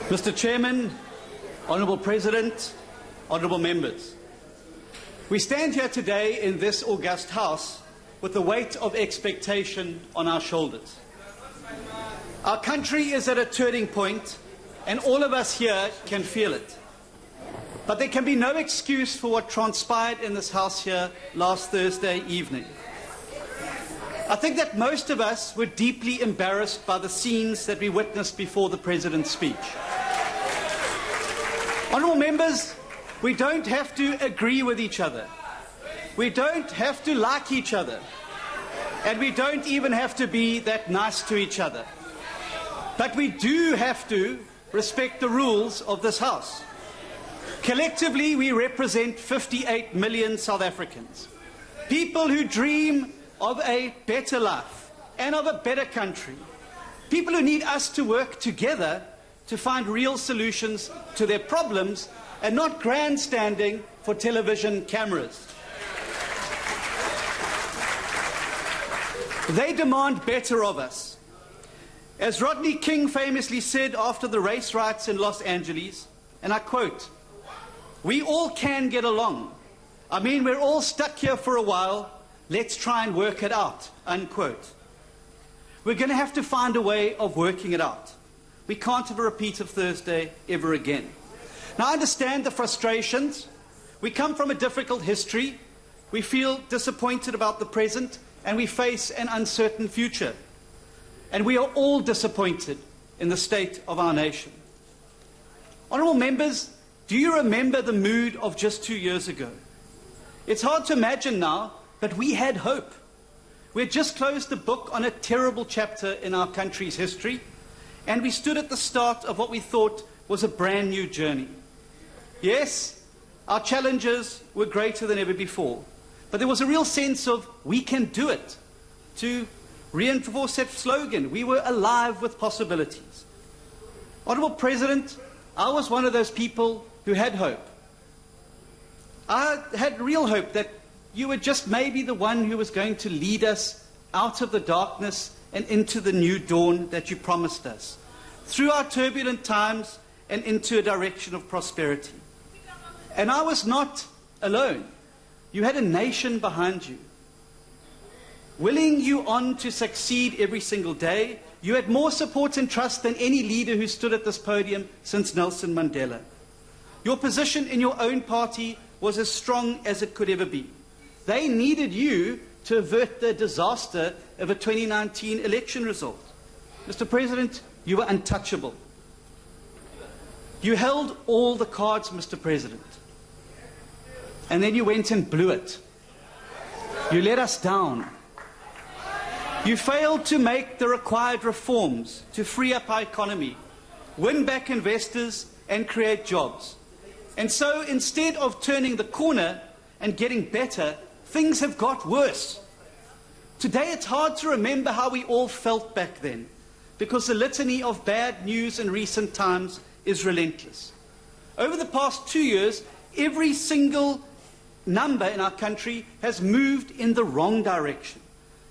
Mr. Chairman, Honourable President, Honourable Members, we stand here today in this august House with the weight of expectation on our shoulders. Our country is at a turning point, and all of us here can feel it. But there can be no excuse for what transpired in this House here last Thursday evening. I think that most of us were deeply embarrassed by the scenes that we witnessed before the President's speech. Honourable Members, we don't have to agree with each other. We don't have to like each other. And we don't even have to be that nice to each other. But we do have to respect the rules of this House. Collectively, we represent 58 million South Africans. People who dream of a better life and of a better country. People who need us to work together to find real solutions to their problems and not grandstanding for television cameras. They demand better of us. As Rodney King famously said after the race riots in Los Angeles, and I quote, "We all can get along. I mean, we're all stuck here for a while. Let's try and work it out," unquote. We're going to have to find a way of working it out. We can't have a repeat of Thursday ever again. Now, I understand the frustrations. We come from a difficult history. We feel disappointed about the present, and we face an uncertain future. And we are all disappointed in the state of our nation. Honourable Members, do you remember the mood of just 2 years ago? It's hard to imagine now, but we had hope. We had just closed the book on a terrible chapter in our country's history, and we stood at the start of what we thought was a brand new journey. Yes, our challenges were greater than ever before, but there was a real sense of we can do it. To reinforce that slogan, we were alive with possibilities. Honourable President, I was one of those people who had hope. I had real hope that you were just maybe the one who was going to lead us out of the darkness and into the new dawn that you promised us, through our turbulent times and into a direction of prosperity. And I was not alone. You had a nation behind you, willing you on to succeed every single day. You had more support and trust than any leader who stood at this podium since Nelson Mandela. Your position in your own party was as strong as it could ever be. They needed you to avert the disaster of a 2019 election result. Mr. President, you were untouchable. You held all the cards, Mr. President. And then you went and blew it. You let us down. You failed to make the required reforms to free up our economy, win back investors, and create jobs. And so instead of turning the corner and getting better, things have got worse. Today it's hard to remember how we all felt back then, because the litany of bad news in recent times is relentless. Over the past 2 years, every single number in our country has moved in the wrong direction.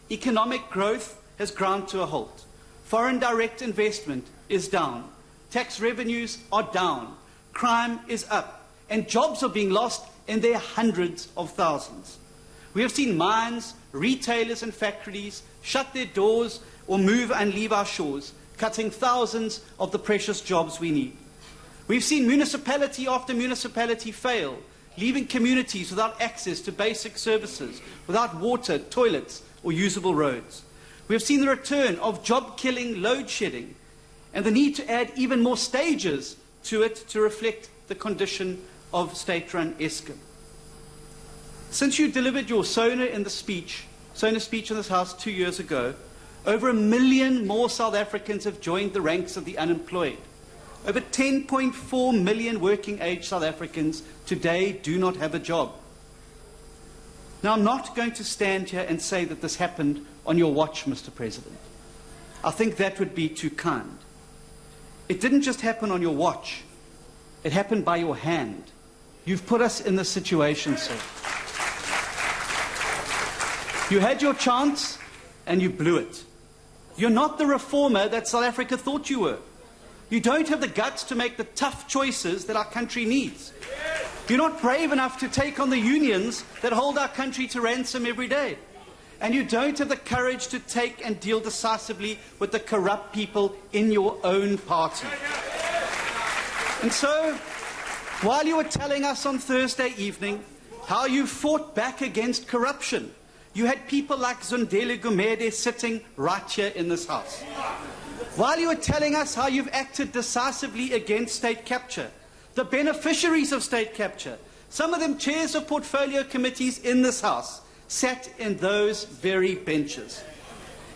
Economic growth has ground to a halt. Foreign direct investment is down. Tax revenues are down. Crime is up. And jobs are being lost in their hundreds of thousands. We have seen mines, retailers and factories shut their doors or move and leave our shores, cutting thousands of the precious jobs we need. We've seen municipality after municipality fail, leaving communities without access to basic services, without water, toilets or usable roads. We have seen the return of job-killing load shedding and the need to add even more stages to it to reflect the condition of state-run Eskom. Since you delivered your Sona speech in this House 2 years ago, over 1 million more South Africans have joined the ranks of the unemployed. Over 10.4 million working-age South Africans today do not have a job. Now, I'm not going to stand here and say that this happened on your watch, Mr. President. I think that would be too kind. It didn't just happen on your watch. It happened by your hand. You've put us in this situation, sir. You had your chance and you blew it. You're not the reformer that South Africa thought you were. You don't have the guts to make the tough choices that our country needs. You're not brave enough to take on the unions that hold our country to ransom every day. And you don't have the courage to take and deal decisively with the corrupt people in your own party. And so, while you were telling us on Thursday evening how you fought back against corruption, you had people like Zondile Gumede sitting right here in this House. While you were telling us how you've acted decisively against state capture, the beneficiaries of state capture, some of them chairs of portfolio committees in this House, sat in those very benches.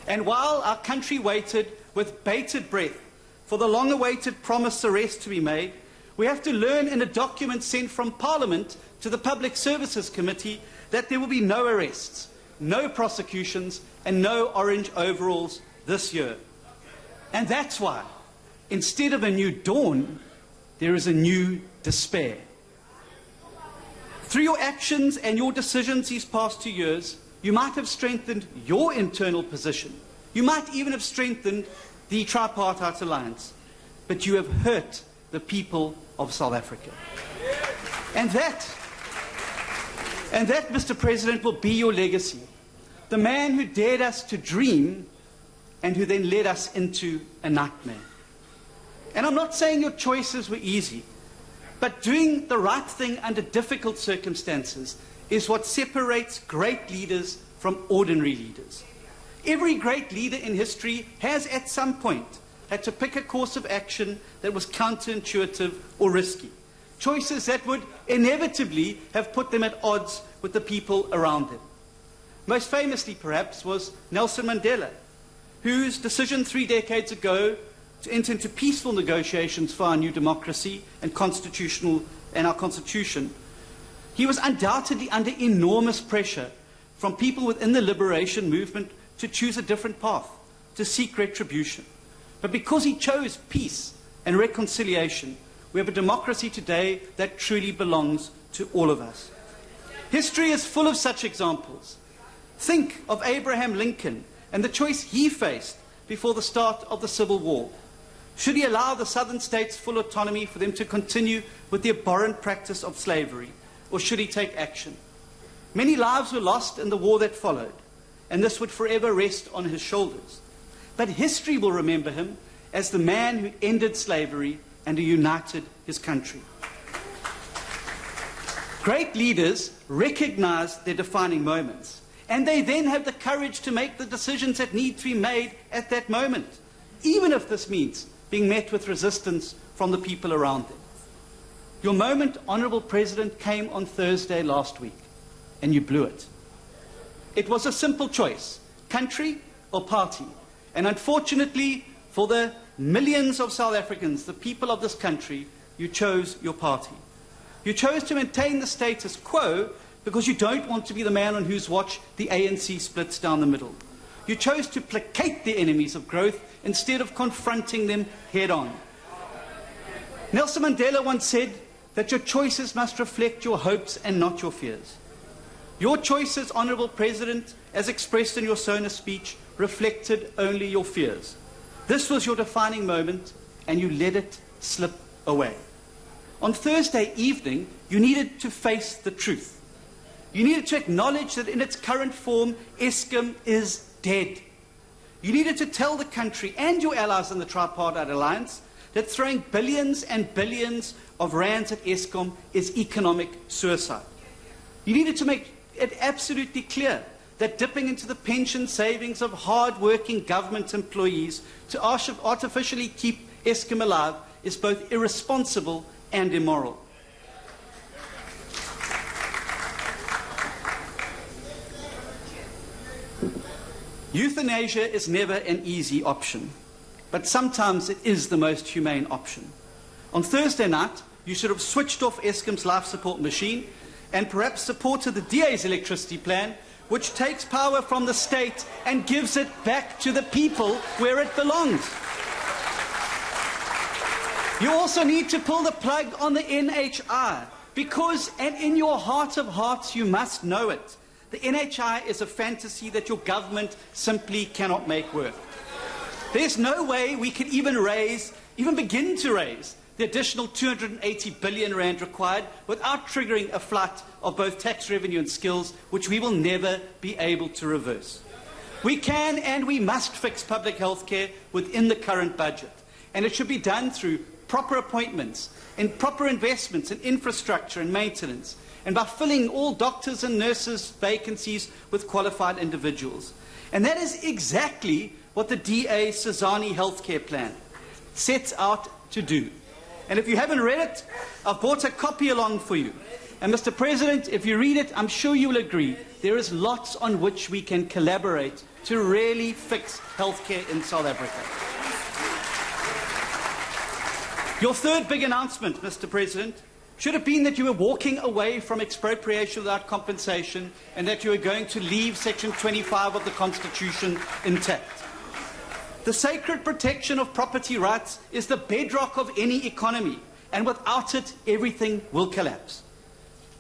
And while our country waited with bated breath for the long-awaited promised arrest to be made, we have to learn in a document sent from Parliament to the Public Services Committee that there will be no arrests, no prosecutions, and no orange overalls this year. And that's why, instead of a new dawn, there is a new despair. Through your actions and your decisions these past 2 years, you might have strengthened your internal position. You might even have strengthened the tripartite alliance. But you have hurt the people of South Africa. And that, Mr. President, will be your legacy. The man who dared us to dream and who then led us into a nightmare. And I'm not saying your choices were easy, but doing the right thing under difficult circumstances is what separates great leaders from ordinary leaders. Every great leader in history has at some point had to pick a course of action that was counterintuitive or risky. Choices that would inevitably have put them at odds with the people around them. Most famously, perhaps, was Nelson Mandela, whose decision 3 decades ago to enter into peaceful negotiations for our new democracy and our constitution, he was undoubtedly under enormous pressure from people within the liberation movement to choose a different path, to seek retribution. But because he chose peace and reconciliation, we have a democracy today that truly belongs to all of us. History is full of such examples. Think of Abraham Lincoln and the choice he faced before the start of the Civil War. Should he allow the southern states full autonomy for them to continue with the abhorrent practice of slavery, or should he take action? Many lives were lost in the war that followed, and this would forever rest on his shoulders. But history will remember him as the man who ended slavery and who united his country. Great leaders recognize their defining moments, and they then have the courage to make the decisions that need to be made at that moment, even if this means being met with resistance from the people around them. Your moment, Honourable President, came on Thursday last week, and you blew it. It was a simple choice, country or party. And unfortunately, for the millions of South Africans, the people of this country, you chose your party. You chose to maintain the status quo because you don't want to be the man on whose watch the ANC splits down the middle. You chose to placate the enemies of growth instead of confronting them head-on. Nelson Mandela once said that your choices must reflect your hopes and not your fears. Your choices, Honourable President, as expressed in your Sona speech, reflected only your fears. This was your defining moment, and you let it slip away. On Thursday evening, you needed to face the truth. You needed to acknowledge that in its current form, Eskom is dead. You needed to tell the country and your allies in the Tripartite Alliance that throwing billions and billions of rands at Eskom is economic suicide. You needed to make it absolutely clear that dipping into the pension savings of hard-working government employees to artificially keep Eskom alive is both irresponsible and immoral. Euthanasia is never an easy option, but sometimes it is the most humane option. On Thursday night, you should have switched off Eskom's life support machine and perhaps supported the DA's electricity plan, which takes power from the state and gives it back to the people where it belongs. You also need to pull the plug on the NHI, because, and in your heart of hearts you must know it, the NHI is a fantasy that your government simply cannot make work. There's no way we could even raise even begin to raise the additional 280 billion rand required without triggering a flight of both tax revenue and skills, which we will never be able to reverse. We can and we must fix public health care within the current budget, and it should be done through proper appointments and proper investments in infrastructure and maintenance, and by filling all doctors' and nurses' vacancies with qualified individuals. And that is exactly what the DA Sazani healthcare plan sets out to do. And if you haven't read it, I've brought a copy along for you. And Mr. President, if you read it, I'm sure you will agree there is lots on which we can collaborate to really fix healthcare in South Africa. Your third big announcement, Mr. President, should have been that you were walking away from expropriation without compensation and that you were going to leave Section 25 of the Constitution intact. The sacred protection of property rights is the bedrock of any economy, and without it, everything will collapse.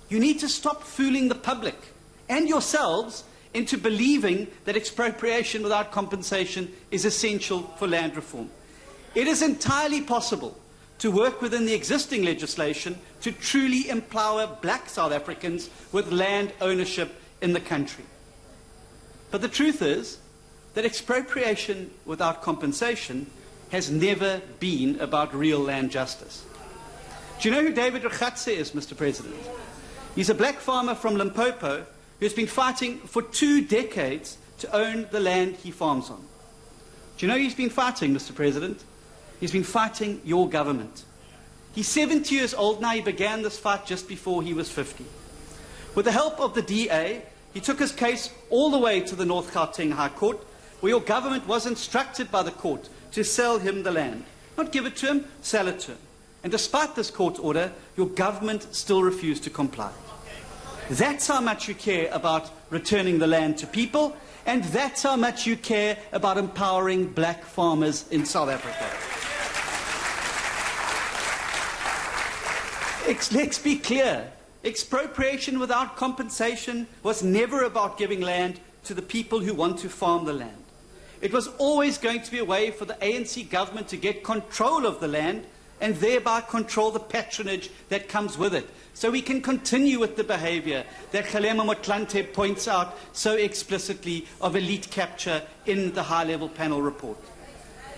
You need to stop fooling the public and yourselves into believing that expropriation without compensation is essential for land reform. It is entirely possible to work within the existing legislation to truly empower black South Africans with land ownership in the country. But the truth is that expropriation without compensation has never been about real land justice. Do you know who David Richatse is, Mr. President? He's a black farmer from Limpopo who's been fighting for 2 decades to own the land he farms on. Do you know who he's been fighting, Mr. President? He's been fighting your government. He's 70 years old now. He began this fight just before he was 50. With the help of the DA, he took his case all the way to the North Gauteng High Court, where your government was instructed by the court to sell him the land. Not give it to him, sell it to him. And despite this court order, your government still refused to comply. That's how much you care about returning the land to people, and that's how much you care about empowering black farmers in South Africa. Let's be clear. Expropriation without compensation was never about giving land to the people who want to farm the land. It was always going to be a way for the ANC government to get control of the land and thereby control the patronage that comes with it. So we can continue with the behavior that Kgalema Motlanthe points out so explicitly of elite capture in the high-level panel report.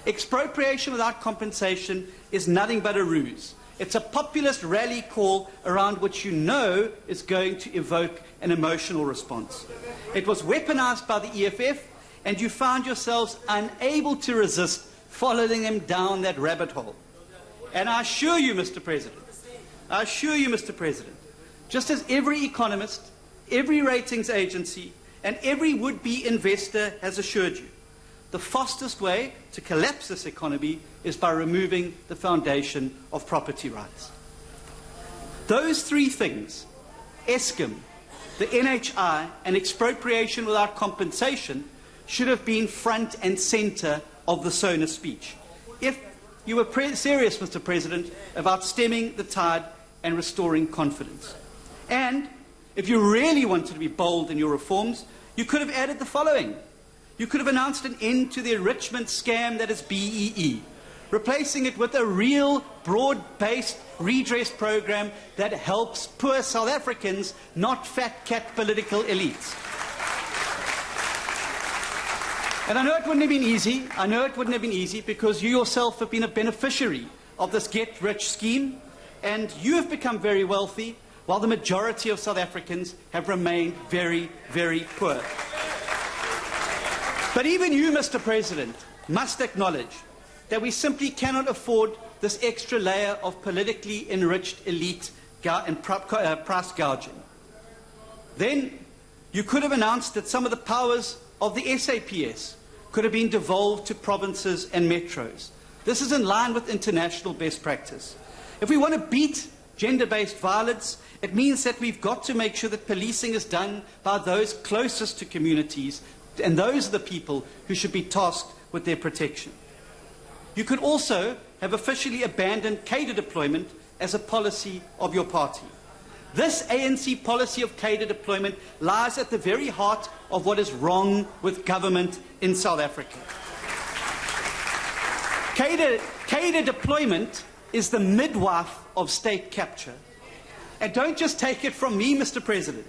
Expropriation without compensation is nothing but a ruse. It's a populist rally call around which you know is going to evoke an emotional response. It was weaponized by the EFF, and you found yourselves unable to resist following them down that rabbit hole. And I assure you, Mr. President, just as every economist, every ratings agency, and every would-be investor has assured you, the fastest way to collapse this economy is by removing the foundation of property rights. Those 3 things, Eskom, the NHI, and expropriation without compensation, should have been front and center of the Sona speech. If you were serious, Mr. President, about stemming the tide and restoring confidence. And if you really wanted to be bold in your reforms, you could have added the following. You could have announced an end to the enrichment scam that is BEE, replacing it with a real broad-based redress program that helps poor South Africans, not fat cat political elites. And I know it wouldn't have been easy. Because you yourself have been a beneficiary of this get-rich scheme, and you have become very wealthy, while the majority of South Africans have remained very, very poor. But even you, Mr. President, must acknowledge that we simply cannot afford this extra layer of politically enriched elite and price gouging. Then you could have announced that some of the powers of the SAPS could have been devolved to provinces and metros. This is in line with international best practice. If we want to beat gender-based violence, it means that we've got to make sure that policing is done by those closest to communities, and those are the people who should be tasked with their protection. You could also have officially abandoned cadre deployment as a policy of your party. This ANC policy of cadre deployment lies at the very heart of what is wrong with government in South Africa. Cadre deployment is the midwife of state capture. And don't just take it from me, Mr. President.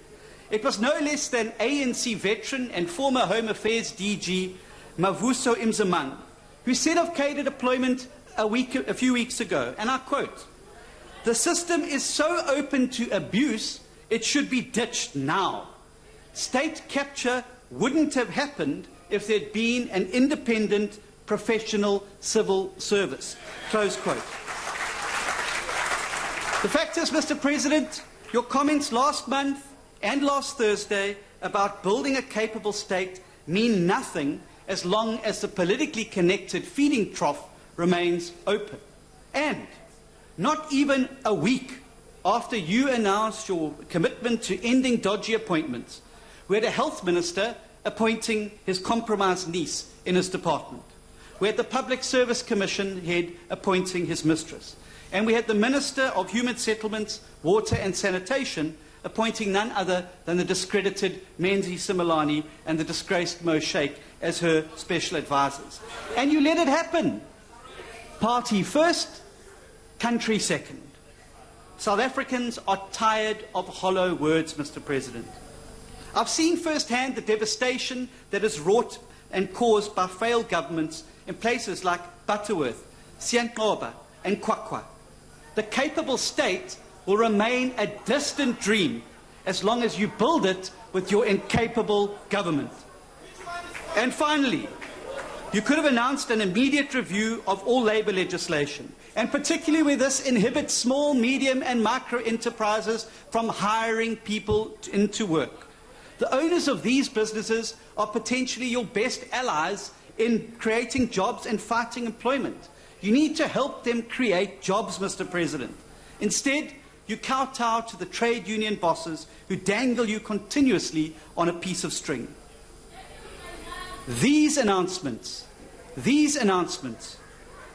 It was no less than ANC veteran and former Home Affairs DG Mavuso Mzimang who said of cadre deployment a few weeks ago, and I quote, "The system is so open to abuse, it should be ditched now. State capture wouldn't have happened if there'd been an independent, professional civil service." Close quote. The fact is, Mr. President, your comments last month and last Thursday about building a capable state mean nothing as long as the politically connected feeding trough remains open. And not even a week after you announced your commitment to ending dodgy appointments, we had a health minister appointing his compromised niece in his department. We had the Public Service Commission head appointing his mistress. And we had the Minister of Human Settlements, Water and Sanitation appointing none other than the discredited Menzi Simelane and the disgraced Mo Sheikh as her special advisors. And you let it happen. Party first, country second. South Africans are tired of hollow words, Mr. President. I've seen firsthand the devastation that is wrought and caused by failed governments in places like Butterworth, Sientloba and Kwakwa. The capable state will remain a distant dream as long as you build it with your incapable government. And finally, you could have announced an immediate review of all labour legislation, and particularly where this inhibits small, medium and micro enterprises from hiring people into work. The owners of these businesses are potentially your best allies in creating jobs and fighting employment. You need to help them create jobs, Mr. President. Instead, you kowtow to the trade union bosses who dangle you continuously on a piece of string. These announcements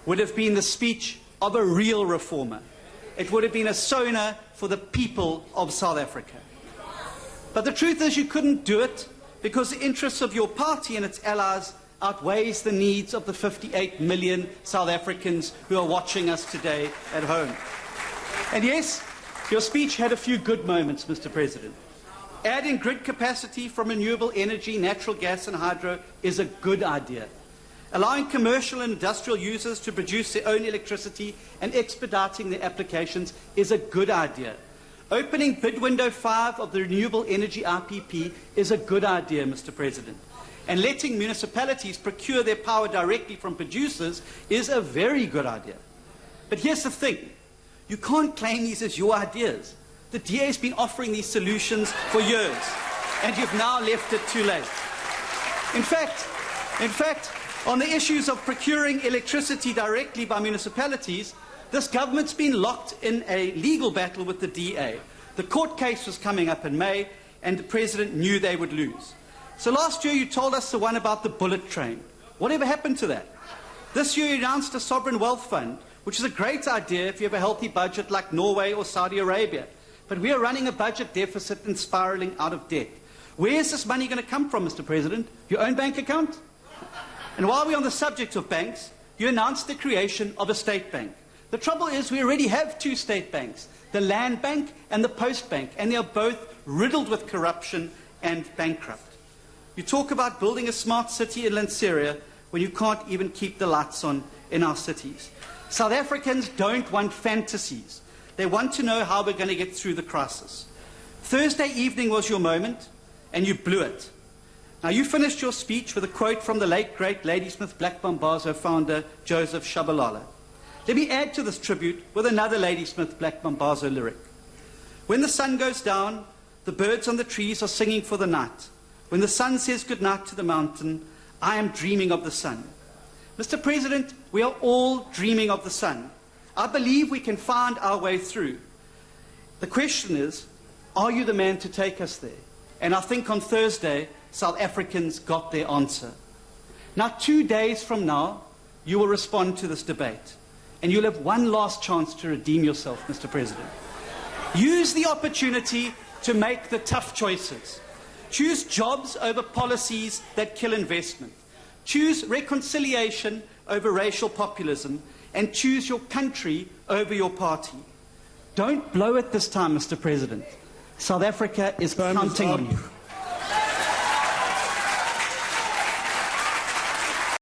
would have been the speech of a real reformer. It would have been a Sona for the people of South Africa. But the truth is you couldn't do it because the interests of your party and its allies outweighs the needs of the 58 million South Africans who are watching us today at home. And yes, your speech had a few good moments, Mr. President. Adding grid capacity from renewable energy, natural gas and hydro is a good idea. Allowing commercial and industrial users to produce their own electricity and expediting their applications is a good idea. Opening bid window 5 of the renewable energy IPP is a good idea, Mr. President. And letting municipalities procure their power directly from producers is a very good idea. But here's the thing. You can't claim these as your ideas. The DA has been offering these solutions for years, and you've now left it too late. In fact, on the issues of procuring electricity directly by municipalities, this government's been locked in a legal battle with the DA. The court case was coming up in May, and the President knew they would lose. So last year you told us the one about the bullet train. Whatever happened to that? This year you announced a sovereign wealth fund, which is a great idea if you have a healthy budget like Norway or Saudi Arabia. But we are running a budget deficit and spiralling out of debt. Where is this money going to come from, Mr. President? Your own bank account? And while we're on the subject of banks, you announced the creation of a state bank. The trouble is we already have two state banks, the Land Bank and the Post Bank, and they are both riddled with corruption and bankrupt. You talk about building a smart city in Lanseria when you can't even keep the lights on in our cities. South Africans don't want fantasies. They want to know how we're going to get through the crisis. Thursday evening was your moment, and you blew it. Now, you finished your speech with a quote from the late, great Ladysmith Black Mambazo founder, Joseph Shabalala. Let me add to this tribute with another Ladysmith Black Mambazo lyric. When the sun goes down, the birds on the trees are singing for the night. When the sun says goodnight to the mountain, I am dreaming of the sun. Mr. President, we are all dreaming of the sun. I believe we can find our way through. The question is, are you the man to take us there? And I think on Thursday, South Africans got their answer. Now, 2 days from now, you will respond to this debate. And you'll have one last chance to redeem yourself, Mr. President. Use the opportunity to make the tough choices. Choose jobs over policies that kill investment. Choose reconciliation over racial populism, and choose your country over your party. Don't blow it this time, Mr. President. South Africa is counting on you.